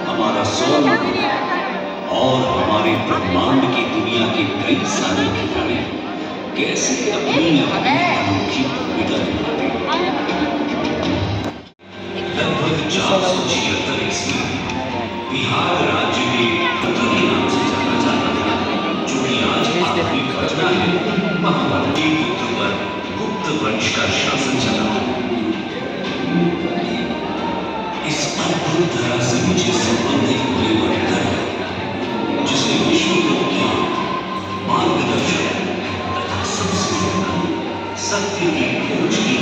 हमारा सौर और हमारे ब्रह्मांड की दुनिया के कई सारे खिलाड़ी कैसे अपनी अपनी अनोखी भूमिका निभाते हैं। लगभग 476 ईस्वी बिहार राज्य के पटना के नाम से जाना जाता था, जो कि आज आधुनिक पटना है। वहां पुत्र पर गुप्त वंश का शासन चला। इस अद्भुत धरा से मुझे संबंधित हुए बढ़कर जिसे विश्व विज्ञान मार्गदर्शन तथा सबसे ज्यादा सत्य की खोज की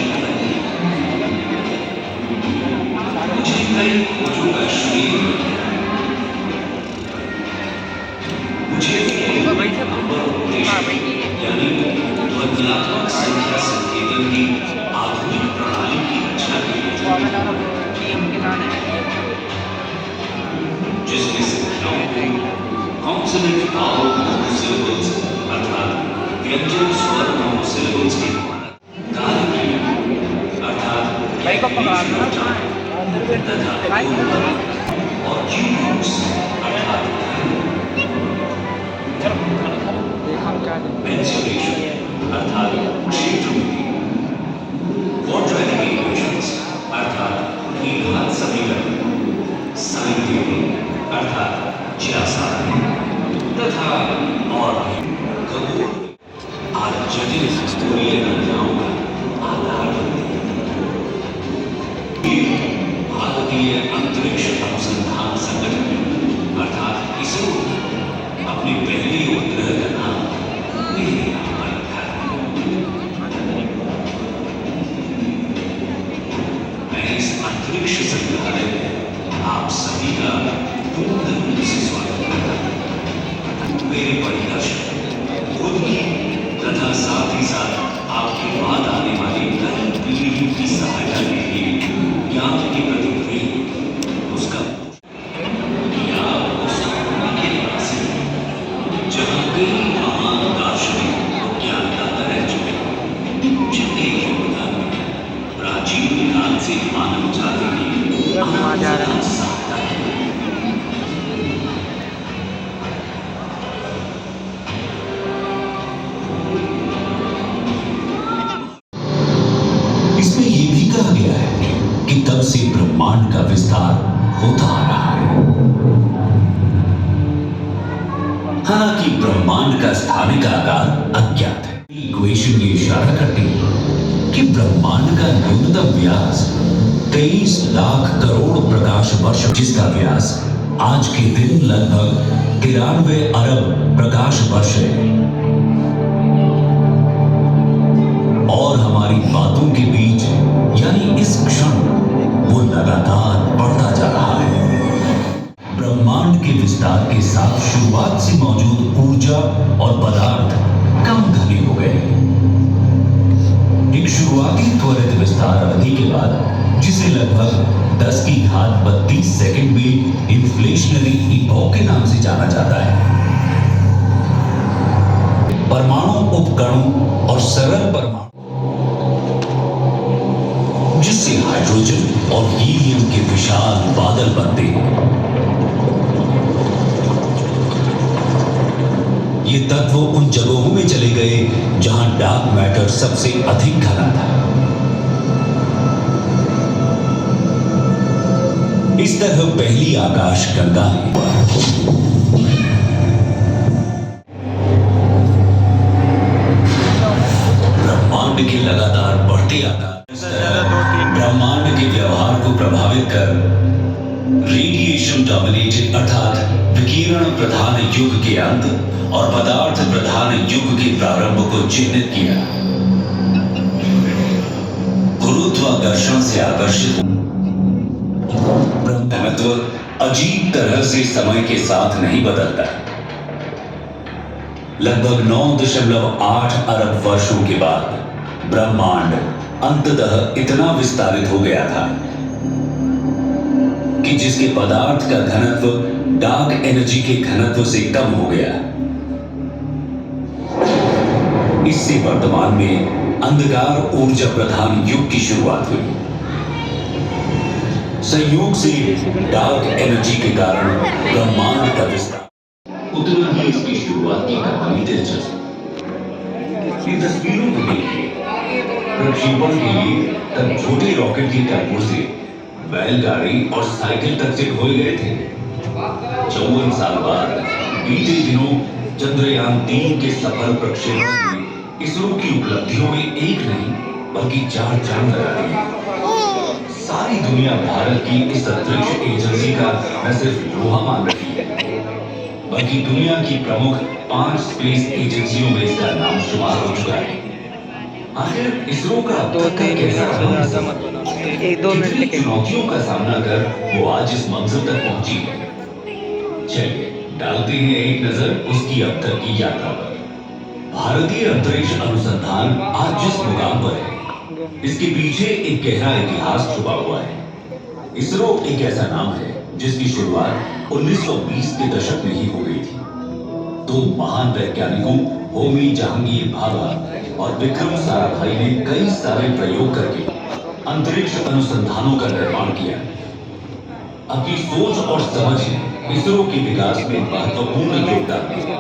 मुझे कई खोजों का श्रेय मिला। मुझे यानी ध्वन्यात्मक संख्या संकेतन की आधुनिक प्रणाली की रचना की जिसमें संख्याओं को कॉन्सोनेंट वावल मोनोसिलेबल्स अर्थात व्यंजन स्वर मोनोसिलेबल्स के द्वारा अर्थात और क्यूब्स अर्थात मेंसुरेशन अर्थात क्षेत्रमिति, क्वाड्रेटिक इक्वेशंस अर्थात द्विघात समीकरण, साइन थ्योरी अर्थात ज्यामिति तथा और खगोल आज जटिल खगोलीय गणनाओं का आधार बनते हैं। भारतीय अंतरिक्ष अनुसंधान संगठन अर्थात इसरो अपने पहले उपग्रह का नाम मेरे नाम पर रखा है। मैं इस अंतरिक्ष संग्रहालय में आप सभी का पूर्ण रूप से स्वागत करता हूं। मेरे परिदर्शक खुद की तथा साथ ही साथ आपके बाद आने वाली कई पीढ़ियों की सहायता के लिए ज्ञान के प्रति प्रेम उसका या उस के निवासी जहां कई महान दार्शनिक और ज्ञानदाता रह चुके हैं, जिनके योगदान में प्राचीन काल से मानव जाति की सहायता की। इसमें यह भी कहा गया है कि तब से ब्रह्मांड का विस्तार होता आ रहा है। हालांकि ब्रह्मांड का स्थानिक आकार अज्ञात है। इक्वेशन ये इशारा करती है कि ब्रह्मांड का न्यूनतम व्यास 23 लाख करोड़ प्रकाश वर्ष, जिसका व्यास आज के दिन लगभग 93 अरब प्रकाश वर्ष है। और हमारी बातों के बीच यानी इस क्षण वो लगातार बढ़ता जा रहा है। ब्रह्मांड के विस्तार के साथ शुरुआत से मौजूद ऊर्जा और पदार्थ कम घने हो गए। एक शुरुआती त्वरित विस्तार अवधि के बाद, जिसे लगभग 10 की घात 32 सेकंड में इन्फ्लेशनरी इपॉक के नाम से जाना जाता है, परमाणु उपकणों और सरल परमाणु, जिससे हाइड्रोजन और हीलियम के विशाल बादल बनते हैं। ये तत्व उन जगहों में चले गए जहां डार्क मैटर सबसे अधिक घना था। इस तरह पहली आकाश गंगाएं ब्रह्मांड के लगातार बढ़ते आकार ब्रह्मांड के व्यवहार को प्रभावित कर रेडिएशन डोमिनेटेड अर्थात विकिरण प्रधान युग के अंत और पदार्थ प्रधान युग के प्रारंभ को चिन्हित किया। गुरुत्वाकर्षण से आकर्षित ब्रह्मत्व अजीब तरह से समय के साथ नहीं बदलता। लगभग 9.8 अरब वर्षों के बाद ब्रह्मांड अंततः इतना विस्तारित हो गया था कि जिसके पदार्थ का घनत्व डार्क एनर्जी के घनत्व से कम हो गया। इससे वर्तमान में अंधकार ऊर्जा प्रधान युग की शुरुआत हुई। संयोग से डार्क एनर्जी के कारण ब्रह्मांड का विस्तार, उतना ही इसकी शुरुआत की कहानी दिलचस्प। इन तस्वीरों को देखिए, प्रक्षेपण के लिए तब छोटे रॉकेट की टक्कर से बैलगाड़ी और साइकिल तक से खोए गए थे। 54 साल बाद बीते दिनों चंद्रयान-3 के सफल प्रक्षेपण में इसरो की उपलब्धियों में एक नहीं बल्कि 4 चांद लगा दिए। सारी दुनिया भारत की इस अंतरिक्ष एजेंसी का न सिर्फ लोहा मान रही है, बल्कि दुनिया की प्रमुख 5 स्पेस एजेंसियों में इसका नाम शुमार हो चुका है। आखिर इसरो का चुनौतियों का सामना कर वो आज इस मंजिल तक पहुंची है। चलिए डालते हैं एक नजर उसकी अब तक की यात्रा पर। भारतीय अंतरिक्ष अनुसंधान आज जिस मुकाम पर है, इसके पीछे एक गहरा इतिहास छुपा हुआ है। इसरो एक ऐसा नाम है जिसकी शुरुआत 1920 के दशक में ही हो गई थी। दो महान वैज्ञानिकों होमी जहांगीर भाभा और विक्रम साराभाई ने कई सारे प्रयोग करके अंतरिक्ष अनुसंधानों का निर्माण किया। अपनी सोच और समझ ने इसरो के विकास में महत्वपूर्ण योगदान दिया।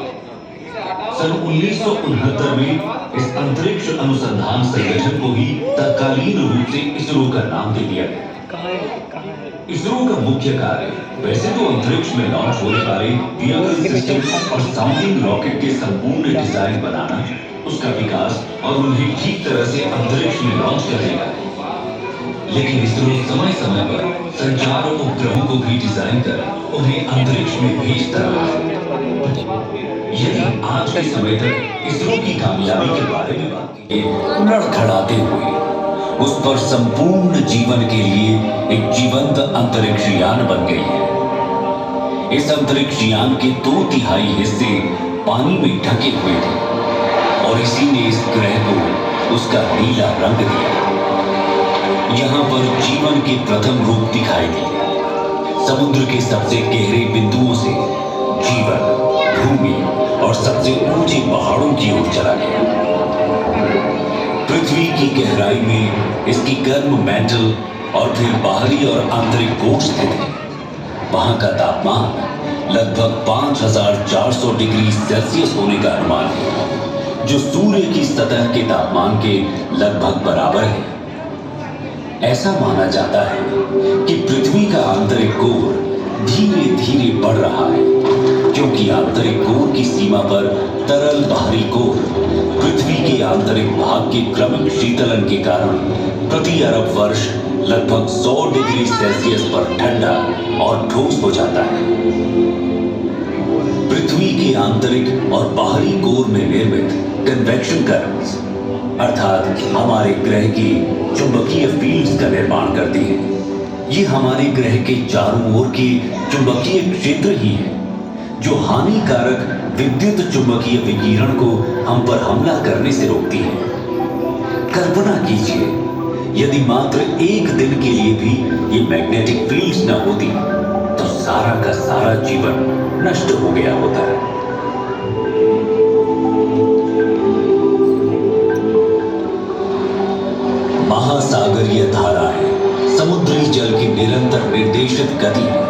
सन 1969 में इस अंतरिक्ष अनुसंधान संगठन को ही तत्कालीन रूप से इसरो का नाम दे दिया गया। इसरो का मुख्य कार्य वैसे तो अंतरिक्ष में लॉन्च होने वाले व्हीकल सिस्टम और साउंडिंग रॉकेट के संपूर्ण डिजाइन बनाना, उसका विकास और उन्हें ठीक तरह से अंतरिक्ष में लॉन्च करने का है। लेकिन इसरो समय समय पर संचार उपग्रहों को भी डिजाइन कर उन्हें अंतरिक्ष में भेजता रहा। यदि आज के समय तक इसरो की कामयाबी के बारे में बात की, लड़खड़ाते हुए उस पर संपूर्ण जीवन के लिए एक जीवंत अंतरिक्ष यान बन गई है। इस अंतरिक्ष यान के 2/3 हिस्से पानी में ढके हुए थे और इसी ने इस ग्रह को उसका नीला रंग दिया। यहाँ पर जीवन के प्रथम रूप दिखाई दिए। समुद्र के सबसे गहरे बिंदुओं से जीवन भूमि और सबसे ऊंचे पहाड़ों की ओर चला गया। पृथ्वी की गहराई में इसकी गर्म मैंटल और फिर बाहरी और आंतरिक कोर स्थित है। वहां का तापमान लगभग 5400 डिग्री सेल्सियस होने का अनुमान है, जो सूर्य की सतह के तापमान के लगभग बराबर है। ऐसा माना जाता है कि पृथ्वी का आंतरिक कोर धीरे धीरे बढ़ रहा है, क्योंकि आंतरिक कोर की सीमा पर तरल बाहरी कोर पृथ्वी के आंतरिक भाग के क्रमिक शीतलन के कारण प्रति अरब वर्ष लगभग 100 डिग्री सेल्सियस पर ठंडा और ठोस हो जाता है। पृथ्वी के आंतरिक और बाहरी कोर में निर्मित कन्वेक्शन करंट्स, अर्थात हमारे ग्रह की चुंबकीय फील्ड्स का निर्माण करती हैं। ये हमारे ग्रह के चारों ओर के चुंबकीय क्षेत्र ही है, जो हानिकारक विद्युत चुंबकीय विकिरण को हम पर हमला करने से रोकती है। कल्पना कीजिए, यदि मात्र एक दिन के लिए भी ये मैग्नेटिक फील्ड्स न होती तो सारा का सारा जीवन नष्ट हो गया होता है। महासागरीय धाराएं समुद्री जल की निरंतर निर्देशित गति है,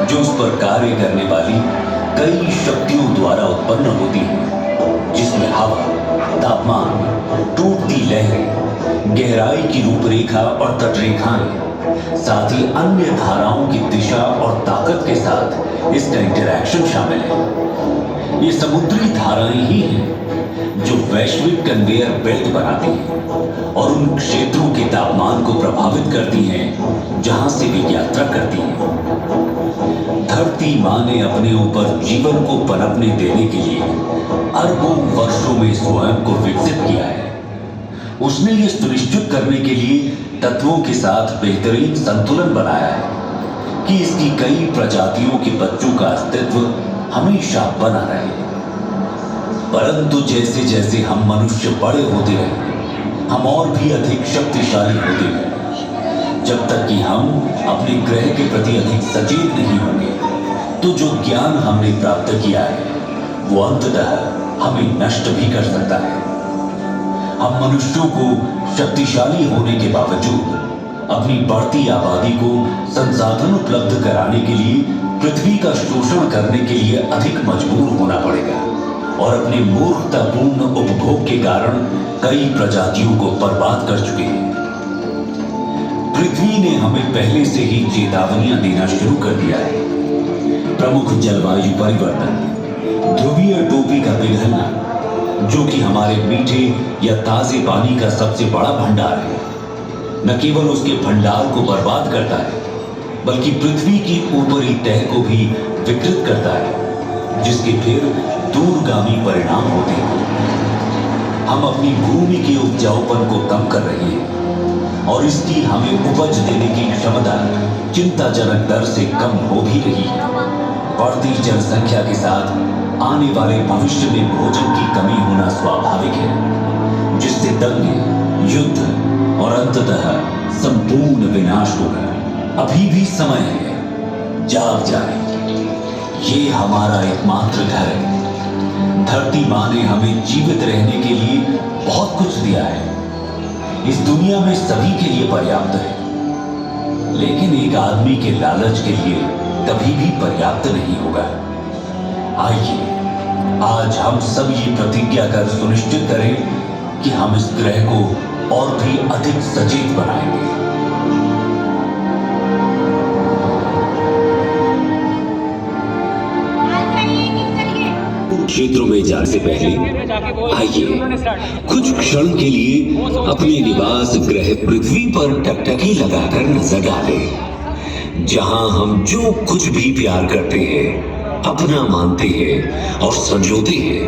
जो उस पर कार्य करने वाली कई शक्तियों द्वारा उत्पन्न होती है, जिसमें हवा, तापमान, टूटती लहरें, गहराई की रूपरेखा और तटरेखाएं, साथ ही अन्य धाराओं की दिशा और ताकत के साथ इसका इंटरैक्शन शामिल है। ये समुद्री धाराएं ही हैं जो वैश्विक कन्वेयर बेल्ट बनाती हैं और उन क्षेत्रों के तापमान को प्रभावित करती हैं जहां से वे यात्रा करती हैं। धरती मां ने अपने ऊपर जीवन को पनपने देने के लिए अरबों वर्षों में स्वयं को विकसित किया है। उसने ये सुनिश्चित करने के लिए तत्वों के साथ बेहतरीन संतुलन बनाया है कि इसकी कई प्रजातियों के बच्चों का अस्तित्व हमेशा बना रहे। परंतु जैसे जैसे हम मनुष्य बड़े होते रहे, हम और भी अधिक शक्तिशाली होते गए। जब तक कि हम अपने ग्रह के प्रति अधिक सचेत नहीं होंगे, तो जो ज्ञान हमने प्राप्त किया है वो अंततः हमें नष्ट भी कर सकता है। हम मनुष्यों को शक्तिशाली होने के बावजूद अपनी बढ़ती आबादी को संसाधन उपलब्ध कराने के लिए पृथ्वी का शोषण करने के लिए अधिक मजबूर होना पड़ेगा और अपने मूर्खतापूर्ण उपभोग के कारण कई प्रजातियों को बर्बाद कर चुके हैं। पृथ्वी ने हमें पहले से ही चेतावनियां देना शुरू कर दिया है। प्रमुख जलवायु परिवर्तन, ध्रुवीय टोपी का पिघलना, जो कि हमारे मीठे या ताजे पानी का सबसे बड़ा भंडार है, न केवल उसके भंडार को बर्बाद करता है बल्कि पृथ्वी की ऊपरी तह को भी विकृत करता है, जिसके फिर दूरगामी परिणाम होते हैं। हम अपनी भूमि के उपजाऊपन को कम कर रहे हैं और इसकी हमें उपज देने की क्षमता चिंताजनक दर से कम हो भी रही है। बढ़ती जनसंख्या के साथ आने वाले भविष्य में भोजन की कमी होना स्वाभाविक है, जिससे दंगे, युद्ध और अंततः संपूर्ण विनाश होगा। अभी भी समय है, जाग जाए। ये हमारा एकमात्र घर है। धरती माँ ने हमें जीवित रहने के लिए बहुत कुछ दिया है। इस दुनिया में सभी के लिए पर्याप्त है, लेकिन एक आदमी के लालच के लिए कभी भी पर्याप्त नहीं होगा। आइए आज हम सब ये प्रतिज्ञा कर सुनिश्चित करें कि हम इस ग्रह को और भी अधिक सचेत बनाएंगे। क्षेत्रों में जाने से पहले आइए कुछ क्षण के लिए अपने निवास ग्रह पृथ्वी पर टकटकी लगाकर नजर डालें, जहां हम जो कुछ भी प्यार करते हैं, अपना मानते हैं और संजोते हैं,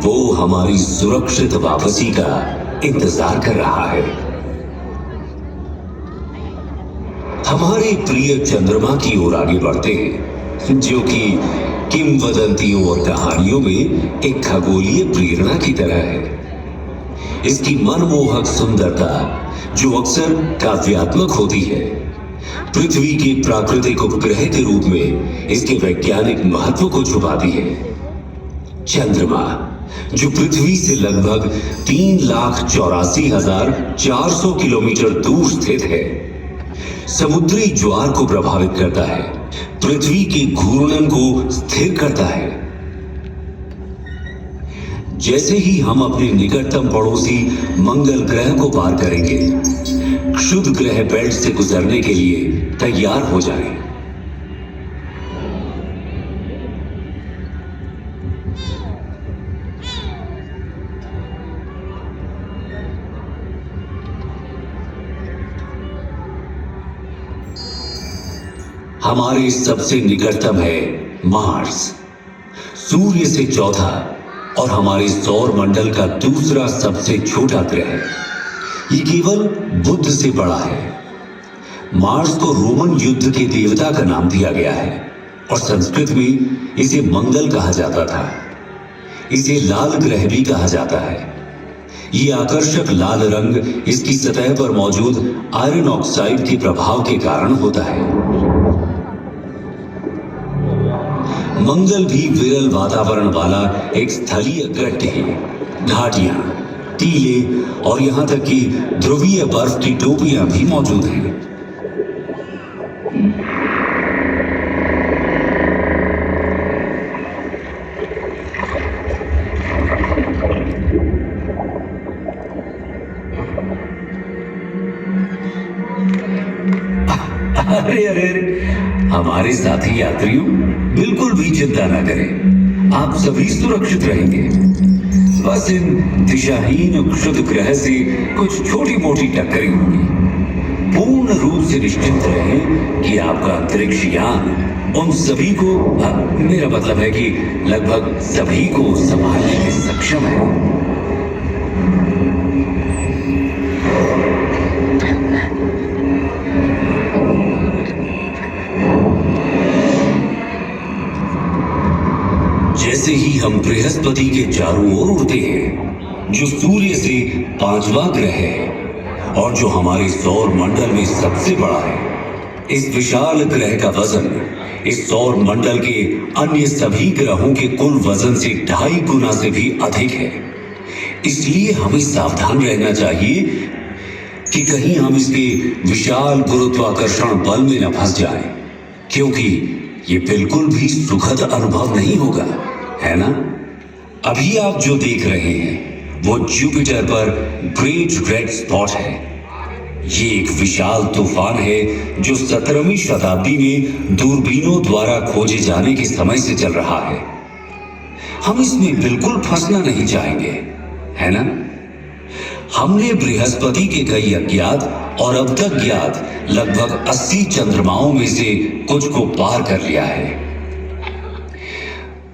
वो हमारी सुरक्षित वापसी का इंतजार कर रहा है। हमारे प्रिय चंद्रमा की ओर आगे बढ़ते हैं, जो कि किंवदंतियों और कहानियों में एक खगोलीय प्रेरणा की तरह है। इसकी मनमोहक सुंदरता, जो अक्सर काव्यात्मक होती है, पृथ्वी के प्राकृतिक उपग्रह के रूप में इसके वैज्ञानिक महत्व को छुपाती है। चंद्रमा, जो पृथ्वी से लगभग 3,84,400 किलोमीटर दूर स्थित है, समुद्री ज्वार को प्रभावित करता है, पृथ्वी के घूर्णन को स्थिर करता है। जैसे ही हम अपने निकटतम पड़ोसी मंगल ग्रह को पार करेंगे, क्षुध ग्रह बेल्ट से गुजरने के लिए तैयार हो जाएं। हमारे सबसे निकटतम है मार्स, सूर्य से चौथा और हमारे सौर मंडल का दूसरा सबसे छोटा ग्रह। ये केवल बुध से बड़ा है। मार्स को रोमन युद्ध के देवता का नाम दिया गया है और संस्कृत में इसे मंगल कहा जाता था। इसे लाल ग्रह भी कहा जाता है। ये आकर्षक लाल रंग इसकी सतह पर मौजूद आयरन ऑक्साइड के प्रभाव के कारण होता है। मंगल भी विरल वातावरण वाला एक स्थलीय गड्ढे है। घाटियां, टीले और यहां तक कि ध्रुवीय बर्फ की टोपियां भी मौजूद हैं। अरे अरे अरे, हमारे साथी यात्रियों, बिल्कुल भी चिंता ना करें, आप सभी सुरक्षित रहेंगे। बस इन दिशाहीन क्षुद्र ग्रह से कुछ छोटी मोटी टक्करें होंगी। पूर्ण रूप से निश्चिंत रहें कि आपका अंतरिक्ष यान उन सभी को, मेरा मतलब है कि लगभग सभी को संभालने में सक्षम है। जैसे ही हम बृहस्पति के चारों ओर उड़ते हैं, जो सूर्य से 5वां ग्रह है और जो हमारे सौर मंडल में सबसे बड़ा है, इस विशाल ग्रह का वजन इस सौर मंडल के अन्य सभी ग्रहों के कुल वजन से 2.5 गुना से भी अधिक है। इसलिए हमें सावधान रहना चाहिए कि कहीं हम इसके विशाल गुरुत्वाकर्षण बल में न फंस जाएं, क्योंकि ये बिल्कुल भी सुखद अनुभव नहीं होगा, है ना? अभी आप जो देख रहे हैं वो जुपिटर पर ग्रेट रेड स्पॉट है। ये एक विशाल तूफान है जो 17वीं शताब्दी में दूरबीनों द्वारा खोजे जाने के समय से चल रहा है। हम इसमें बिल्कुल फंसना नहीं चाहेंगे, है ना? हमने बृहस्पति के कई अज्ञात और अब तक ज्ञात लगभग 80 चंद्रमाओं में से कुछ को पार कर लिया है।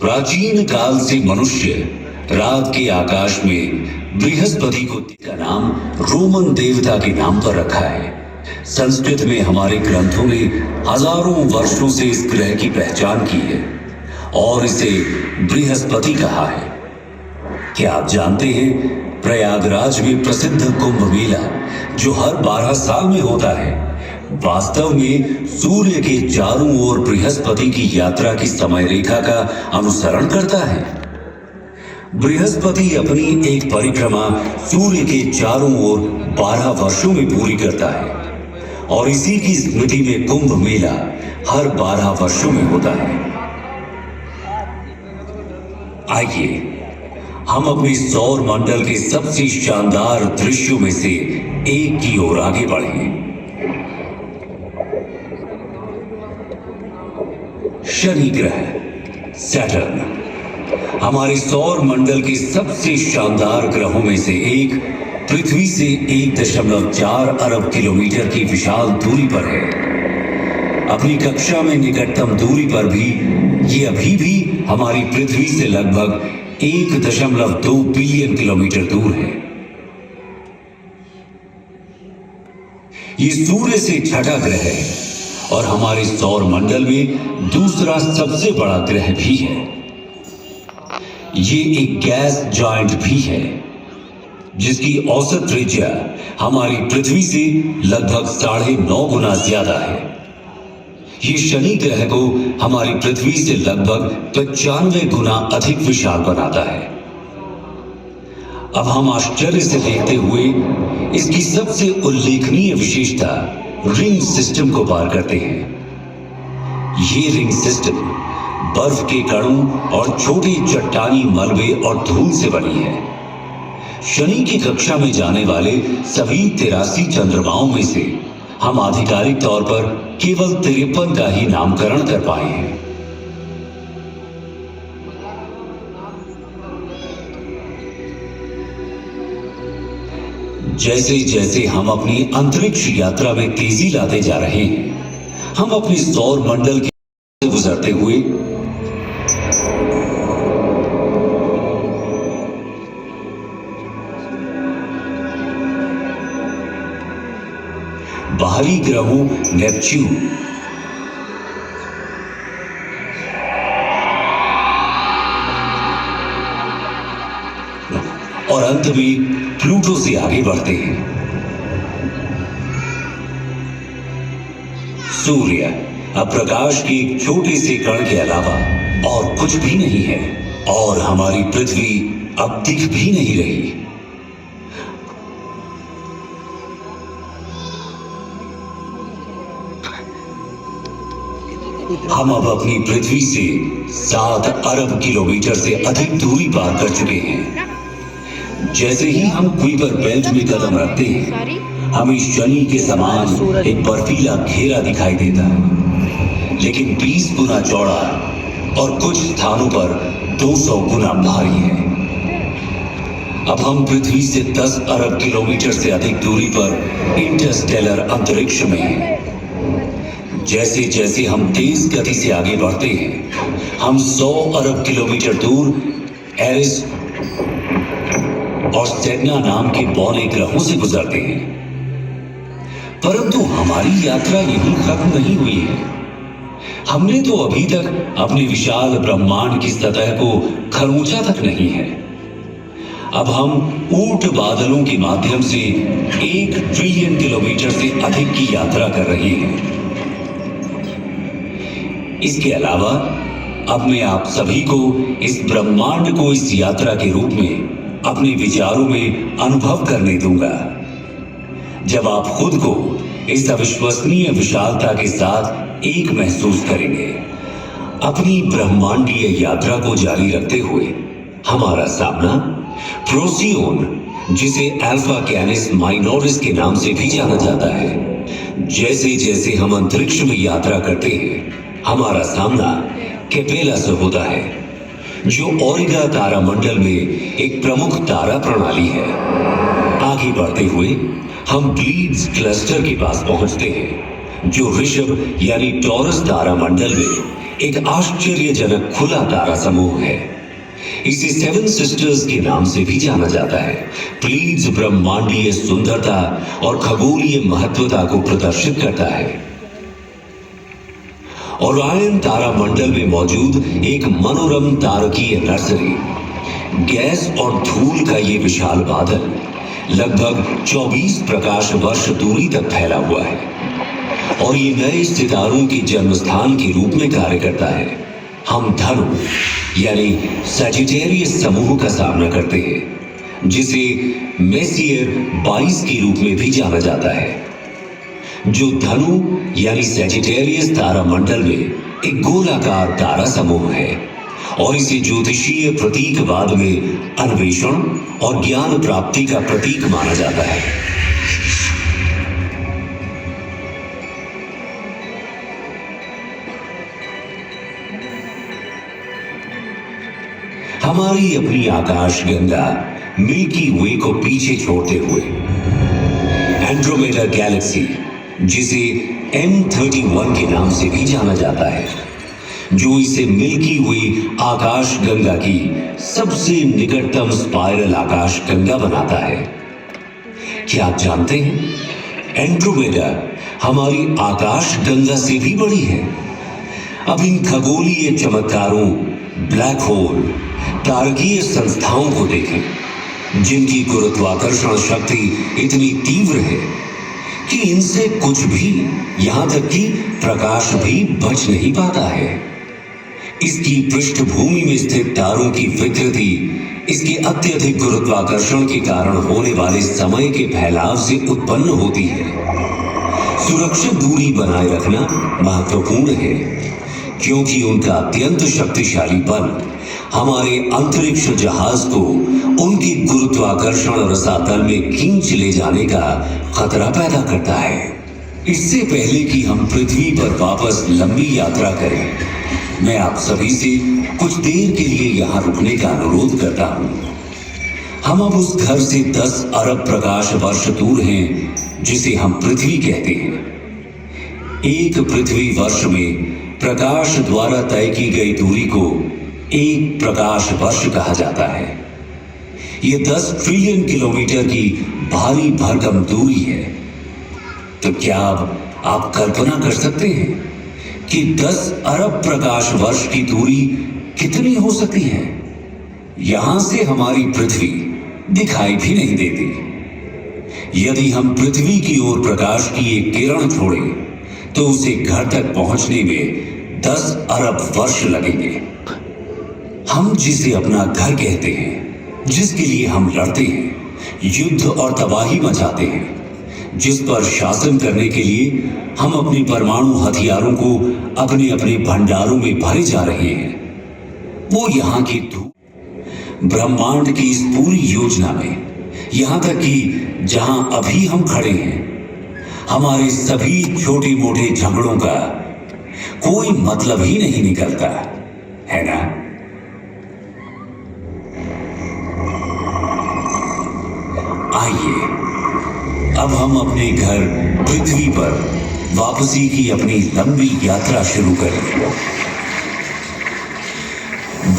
प्राचीन काल से मनुष्य रात के आकाश में बृहस्पति को का नाम रोमन देवता के नाम पर रखा है। संस्कृत में हमारे ग्रंथों ने हजारों वर्षों से इस ग्रह की पहचान की है और इसे बृहस्पति कहा है। क्या आप जानते हैं प्रयागराज में प्रसिद्ध कुंभ मेला जो हर 12 साल में होता है, वास्तव में सूर्य के चारों ओर बृहस्पति की यात्रा की समय रेखा का अनुसरण करता है। बृहस्पति अपनी एक परिक्रमा सूर्य के चारों ओर 12 वर्षों में पूरी करता है और इसी की स्मृति में कुंभ मेला हर 12 वर्षों में होता है। आइए हम अपने सौर मंडल के सबसे शानदार दृश्यों में से एक की ओर आगे बढ़ें। शनि ग्रह सैटर्न हमारे सौर मंडल के सबसे शानदार ग्रहों में से एक पृथ्वी से 1.4 अरब किलोमीटर की विशाल दूरी पर है। अपनी कक्षा में निकटतम दूरी पर भी ये अभी भी हमारी पृथ्वी से लगभग 1.2 बिलियन किलोमीटर दूर है। ये सूर्य से छठा ग्रह है और हमारे सौर मंडल में दूसरा सबसे बड़ा ग्रह भी है। ये एक गैस जॉइंट भी है जिसकी औसत त्रिज्या हमारी पृथ्वी से लगभग 9.5 गुना ज्यादा है। ये शनि ग्रह को हमारी पृथ्वी से लगभग 95 गुना अधिक विशाल बनाता है। अब हम आश्चर्य से देखते हुए इसकी सबसे उल्लेखनीय विशेषता रिंग सिस्टम को पार करते हैं। ये रिंग सिस्टम बर्फ के कणों और छोटे चट्टानी मलबे और धूल से बनी है। शनि की कक्षा में जाने वाले सभी 83 चंद्रमाओं में से हम आधिकारिक तौर पर केवल 53 का ही नामकरण कर पाए हैं। जैसे जैसे हम अपनी अंतरिक्ष यात्रा में तेजी लाते जा रहे हैं, हम अपने सौर मंडल से गुजरते हुए बाहरी ग्रहों नेपच्यून और अंत में प्लूटो से आगे बढ़ते हैं। सूर्य अब प्रकाश के एक छोटे से कण के अलावा और कुछ भी नहीं है और हमारी पृथ्वी अब दिख भी नहीं रही। हम अब अपनी पृथ्वी से 7 अरब किलोमीटर से अधिक दूरी पार कर चुके हैं। जैसे ही हम कुइपर बेल्ट में कदम रखते हैं, हमें शनि के समान एक बर्फीला घेरा दिखाई देता है, लेकिन 20 गुना चौड़ा और कुछ स्थानों पर 200 गुना भारी है। अब हम पृथ्वी से 10 अरब किलोमीटर से अधिक दूरी पर इंटरस्टेलर अंतरिक्ष में हैं। जैसे जैसे हम तेज गति से आगे बढ़ते हैं, हम 100 अरब किलोमीटर दूर एरिस और सेडना नाम के बौने ग्रहों से गुजरते हैं। परंतु हमारी यात्रा यहीं खत्म नहीं हुई है। हमने तो अभी तक अपने विशाल ब्रह्मांड की सतह को खरोंचा तक नहीं है। अब हम ऊंट बादलों के माध्यम से 1 ट्रिलियन किलोमीटर से अधिक की यात्रा कर रहे हैं। इसके अलावा अब मैं आप सभी को इस ब्रह्मांड को इस यात्रा के रूप में अपने विचारों में अनुभव करने दूंगा। जब आप खुद को इस अविश्वसनीय विशालता के साथ एक महसूस करेंगे, अपनी ब्रह्मांडीय यात्रा को जारी रखते हुए हमारा सामना प्रोसियोन, जिसे अल्फा कैनिस माइनोरिस के नाम से भी जाना जाता है, जैसे जैसे हम अंतरिक्ष में यात्रा करते हैं, हमारा सामना केपेला से होता है, जो ओरिगा तारामंडल में एक प्रमुख तारा प्रणाली है। आगे बढ़ते हुए हम प्लीड्स क्लस्टर के पास पहुंचते हैं, जो ऋषभ यानी टॉरस तारामंडल में एक आश्चर्यजनक खुला तारा समूह है। इसे सेवन सिस्टर्स के नाम से भी जाना जाता है। प्लीड्स ब्रह्मांडीय सुंदरता और खगोलीय महत्वता को प्रदर्शित करता है। ओरायन तारामंडल में मौजूद एक मनोरम तारकीय नर्सरी, गैस और धूल का ये विशाल बादल लगभग 24 प्रकाश वर्ष दूरी तक फैला हुआ है और ये नए सितारों के जन्म स्थान के रूप में कार्य करता है। हम धनु यानी सजिटेरियस समूह का सामना करते हैं, जिसे मेसियर 22 के रूप में भी जाना जाता है, जो धनु यानी सजिटेरियस तारामंडल में एक गोलाकार तारा समूह है और इसे ज्योतिषीय प्रतीकवाद में अन्वेषण और ज्ञान प्राप्ति का प्रतीक माना जाता है। हमारी अपनी आकाश गंगा मिल्की वे को पीछे छोड़ते हुए एंड्रोमेडा गैलेक्सी, जिसे M31 के नाम से भी जाना जाता है, जो इसे मिल्की वे आकाश गंगा की सबसे निकटतम स्पाइरल आकाश गंगा बनाता है। क्या आप जानते हैं, एंड्रोमेडा हमारी आकाश गंगा से भी बड़ी है। अब इन खगोलीय चमत्कारों, ब्लैक होल, तारकीय संस्थाओं को देखें, जिनकी गुरुत्वाकर्षण शक्ति इतनी तीव्र है कि इनसे कुछ भी, यहां तक कि प्रकाश भी बच नहीं पाता है। इसकी पृष्ठभूमि में स्थित तारों की विकृति इसके अत्यधिक गुरुत्वाकर्षण के कारण होने वाले समय के फैलाव से उत्पन्न होती है। सुरक्षित दूरी बनाए रखना महत्वपूर्ण है, क्योंकि उनका अत्यंत शक्तिशाली बल हमारे अंतरिक्ष जहाज को उनकी गुरुत्वाकर्षण रसातल में खींच ले जाने का खतरा पैदा करता है। इससे पहले कि हम पृथ्वी पर वापस लंबी यात्रा करें, मैं आप सभी से कुछ देर के लिए यहाँ रुकने का अनुरोध करता हूँ। हम अब उस घर से 10 अरब प्रकाश वर्ष दूर हैं, जिसे हम पृथ्वी कहते हैं। एक पृथ्वी वर्ष में प्रकाश द्वारा तय की गई दूरी को एक प्रकाश वर्ष कहा जाता है। यह 10 ट्रिलियन किलोमीटर की भारी भरकम दूरी है। तो क्या आप कल्पना कर सकते हैं कि 10 अरब प्रकाश वर्ष की दूरी कितनी हो सकती है? यहां से हमारी पृथ्वी दिखाई भी नहीं देती। यदि हम पृथ्वी की ओर प्रकाश की एक किरण छोड़ें, तो उसे घर तक पहुंचने में 10 अरब वर्ष लगेंगे। हम जिसे अपना घर कहते हैं, जिसके लिए हम लड़ते हैं, युद्ध और तबाही मचाते हैं, जिस पर शासन करने के लिए हम अपने परमाणु हथियारों को अपने अपने भंडारों में भरे जा रहे हैं, वो यहाँ की धूप ब्रह्मांड की इस पूरी योजना में, यहाँ तक कि जहां अभी हम खड़े हैं, हमारे सभी छोटे मोटे झगड़ों का कोई मतलब ही नहीं निकलता है ना? आइए अब हम अपने घर पृथ्वी पर वापसी की अपनी लंबी यात्रा शुरू करें।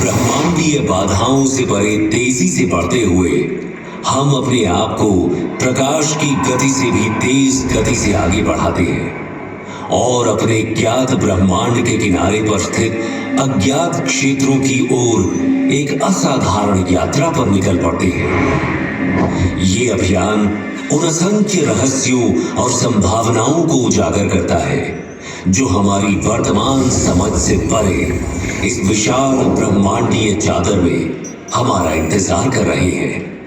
ब्रह्मांडीय बाधाओं से भरे तेजी से बढ़ते हुए हम अपने आप को प्रकाश की गति से भी तेज गति से आगे बढ़ाते हैं और अपने ज्ञात ब्रह्मांड के किनारे पर स्थित अज्ञात क्षेत्रों की ओर एक असाधारण यात्रा पर निकल पड़ते हैं। ये अभियान उन असंख्य रहस्यों और संभावनाओं को उजागर करता है जो हमारी वर्तमान समझ से परे इस विशाल ब्रह्मांडीय चादर में हमारा इंतजार कर रही है।